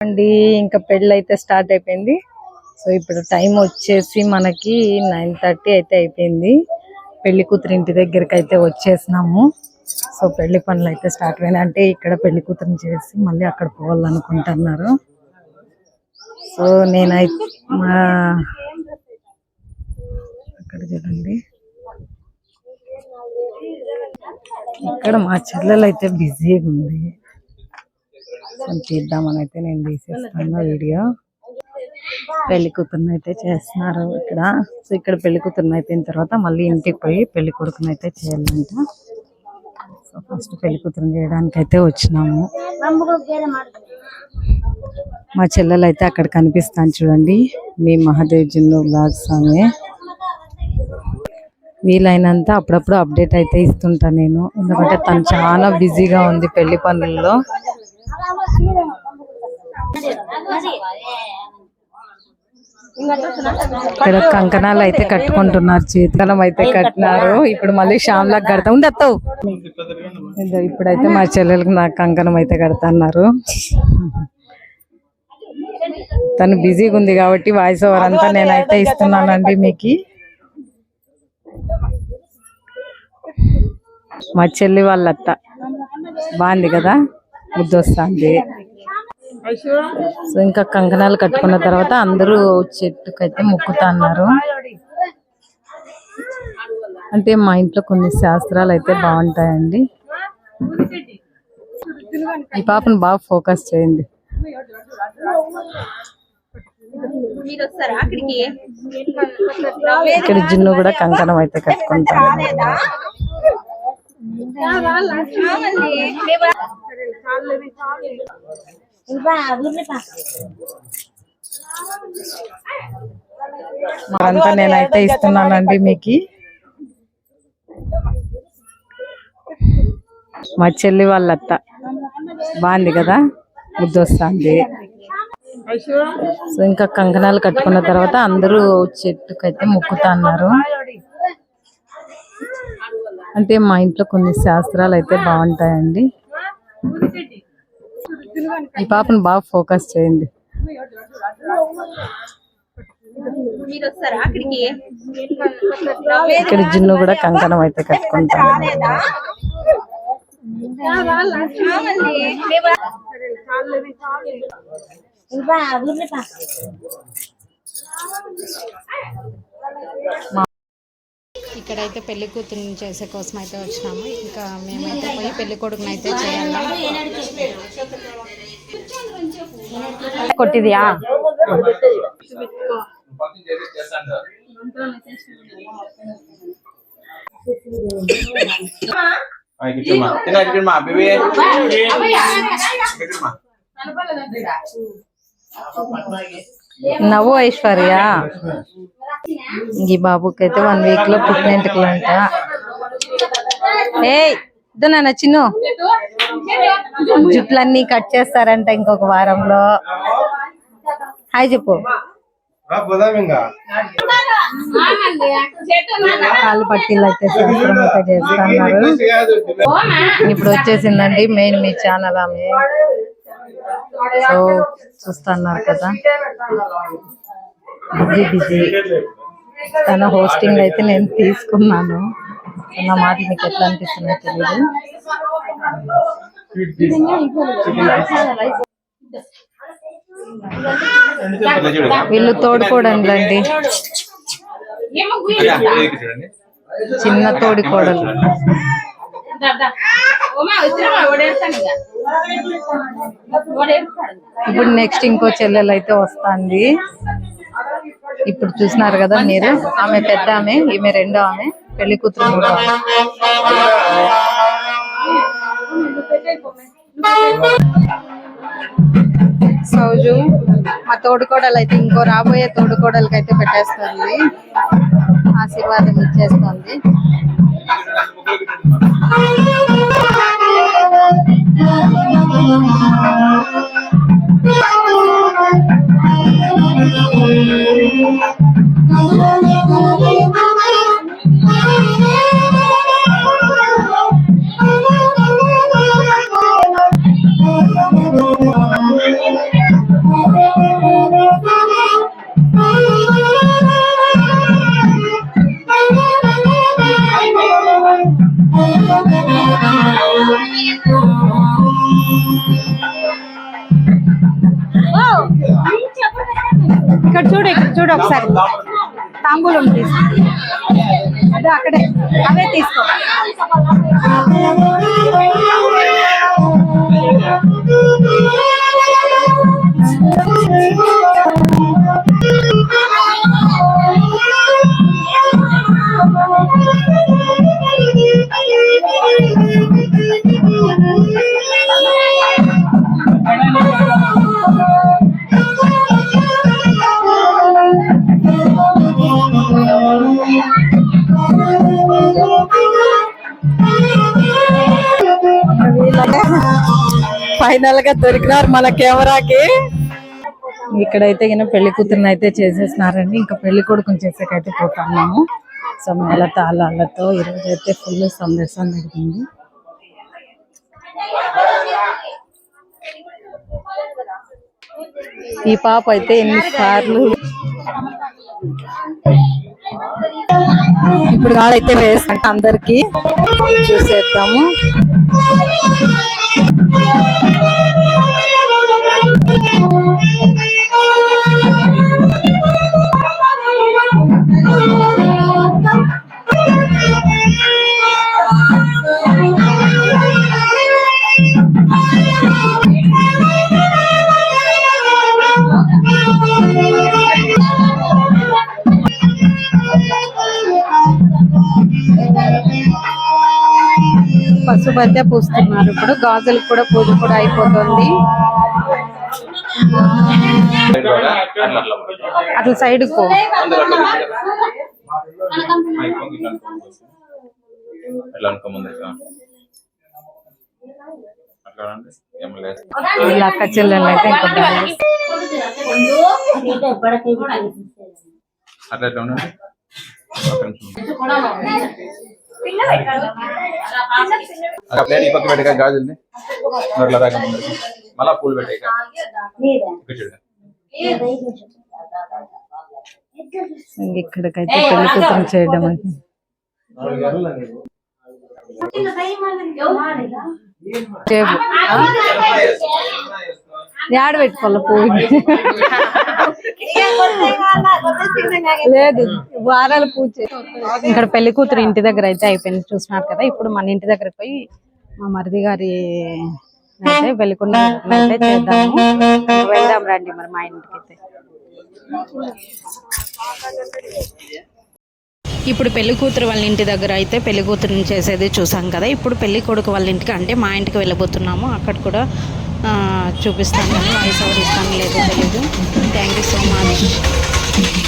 అండి ఇంకా పెళ్ళి అయితే స్టార్ట్ అయిపోయింది. సో ఇప్పుడు టైం వచ్చేసి మనకి 9:30 అయితే అయిపోయింది. పెళ్లి కూతురు ఇంటి దగ్గరికి అయితే వచ్చేసినాము. సో పెళ్లి పనులు అయితే స్టార్ట్ అయినాయి. అంటే ఇక్కడ పెళ్లి కూతురుని చేసి మళ్ళీ అక్కడ పోవాలనుకుంటున్నారు. సో నేనైతే అక్కడ చూడండి, ఇక్కడ మా చెల్లెలు అయితే బిజీగా ఉంది. తీద్దామని అయితే నేను తీసేస్తాను వీడియో. పెళ్లి కూతురుని అయితే చేస్తున్నారు ఇక్కడ. సో ఇక్కడ పెళ్లి కూతురుని అయిపోయిన తర్వాత మళ్ళీ ఇంటికి పోయి పెళ్లి కొడుకుని అయితే చేయాలంట. సో ఫస్ట్ పెళ్లి కూతురుని చేయడానికి అయితే వచ్చినాము. మా చెల్లెలు అయితే అక్కడ కనిపిస్తాను చూడండి, మీ మహాదేవ్ జిన్ను బ్లాగ్స్ ఆమె. వీలైనంత అప్పుడప్పుడు అప్డేట్ అయితే ఇస్తుంటా నేను, ఎందుకంటే తను చాలా బిజీగా ఉంది పెళ్లి పనుల్లో. ఇక్కడ కంకణాలు అయితే కట్టుకుంటున్నారు, చేతికలం అయితే కట్టినారు. ఇప్పుడు మళ్ళీ షామ్లా కడతా ఉండవు. ఇప్పుడైతే మా చెల్లెలకు నాకు కంకణం అయితే కడతాన్నారు. తను బిజీగా ఉంది కాబట్టి వాయిస్ ఓవర్ అంతా నేనైతే ఇస్తున్నానండి మీకు. మా చెల్లి వాళ్ళ అత్త బాగుంది కదా, ముద్దొస్తుంది. సో ఇంకా కంకణాలు కట్టుకున్న తర్వాత అందరూ చెట్టుకైతే మొక్కుతా అన్నారు. అంటే మా ఇంట్లో కొన్ని శాస్త్రాలు అయితే బాగుంటాయండి. ఈ పాపను బాగా ఫోకస్ చేయండి. ఇక్కడ జిన్ను కూడా కంకణం అయితే కట్టుకుంటారు. మరంతా నేనైతే ఇస్తున్నానండి మీకు. మా చెల్లి వాళ్ళ అత్త బాగుంది కదా, ముద్దొస్తుంది. సో ఇంకా కంకణాలు కట్టుకున్న తర్వాత అందరూ చెట్టుకైతే మొక్కుతా అన్నారు. అంటే మా ఇంట్లో కొన్ని శాస్త్రాలు అయితే బాగుంటాయండి. ఈ పాపను బాగా ఫోకస్ చేయండి. ఇక్కడ జిన్ను కూడా కంకణం అయితే కట్టుకుంటారు. ఇక్కడైతే పెళ్లి కూతురుని చేసే కోసం అయితే వచ్చినాము. ఇంకా మేమైతే పోయి పెళ్లి కొడుకుని అయితే చేయాలి. కొట్టిదియా నవ్వు ఐశ్వర్య. ఈ బాబుకి అయితే 1 వీక్ లో పుట్టినెంటుకలు అంట. ఇదో నాన్న చిన్ను, జుట్లన్నీ కట్ చేస్తారంట ఇంకొక వారంలో. హాయ్ చెప్పు. కాళ్ళు పట్టీలు అయితే శాస్త్రం అయితే చేస్తున్నారు. ఇప్పుడు వచ్చేసిందండి మెయిన్ మీ ఛానల్ ఆమె. సో చూస్తున్నారు కదా, బిజీ. తన హోస్టింగ్ అయితే నేను తీసుకున్నాను. నా మాట మీకు ఎట్లా అనిపిస్తుందో తెలియదు. వీళ్ళు తోడుకోవడండి, చిన్న తోడుకోడలు. ఇప్పుడు నెక్స్ట్ ఇంకో చెల్లెలు అయితే వస్తుంది. ఇప్పుడు చూసినారు కదా మీరు, ఆమె పెద్ద ఆమె, ఈమె రెండో ఆమె, పెళ్లి కూతురు మూడో ఆమె. సౌజు మా తోడుకోడలు అయితే ఇంకో రాబోయే తోడుకోడలకి అయితే పెట్టేస్తుంది, ఆశీర్వాదం ఇచ్చేస్తుంది. ఇక్కడ చూడు ఒకసారి తాంబూలం తీసుకో అదే అక్కడే అవే తీసుకో ఫైనల్ గా దొరికినారు మన కెమెరాకి. ఇక్కడైతే ఈయన పెళ్లి కూతురుని అయితే చేసేసినారండి. ఇంకా పెళ్లి కొడుకుని చేసేకైతే పోతున్నాము. సో మేళ తాళాలతో ఈరోజు అయితే ఫుల్ సందేశం జరిగింది. ఈ పాప అయితే ఎన్నిసార్లు ఇప్పుడు కాడైతే వేస్తాం అందరికి చూసేద్దాము. పసుపు అయితే పూస్తున్నారు. ఇప్పుడు గాజులకు కూడా పూజ కూడా అయిపోతుంది. అట్లా సైడ్ పో. వీళ్ళ అక్క చెల్లెలు అయితే ఇంకా గాజుల్ని మళ్ళా పూలు పెట్టాయి. ఇక్కడికైతే పెళ్లి కూతురు చేయడం అంటే యాడ పెట్టుకోవాలి పూలు లేదు వారాలు పూజ. ఇక్కడ పెళ్లి కూతురు ఇంటి దగ్గర అయితే అయిపోయింది చూసినారు కదా. ఇప్పుడు మన ఇంటి దగ్గరకు పోయి మా మరిది గారి అయితే వెళ్ళకుండా అయితే చేద్దాము. వెళ్దాం రండి మరి మా ఇంటికి అయితే. ఇప్పుడు పెళ్లి కూతురు వాళ్ళ ఇంటి దగ్గర అయితే పెళ్లి కూతురుని చేసేది చూసాం కదా. ఇప్పుడు పెళ్లి కొడుకు వాళ్ళ ఇంటికి అంటే మా ఇంటికి వెళ్ళబోతున్నాము. అక్కడ కూడా చూపిస్తాను కానీ వాయిస్ ఓవర్ ఇస్తాను లేదో తెలీదు. Thank you so much.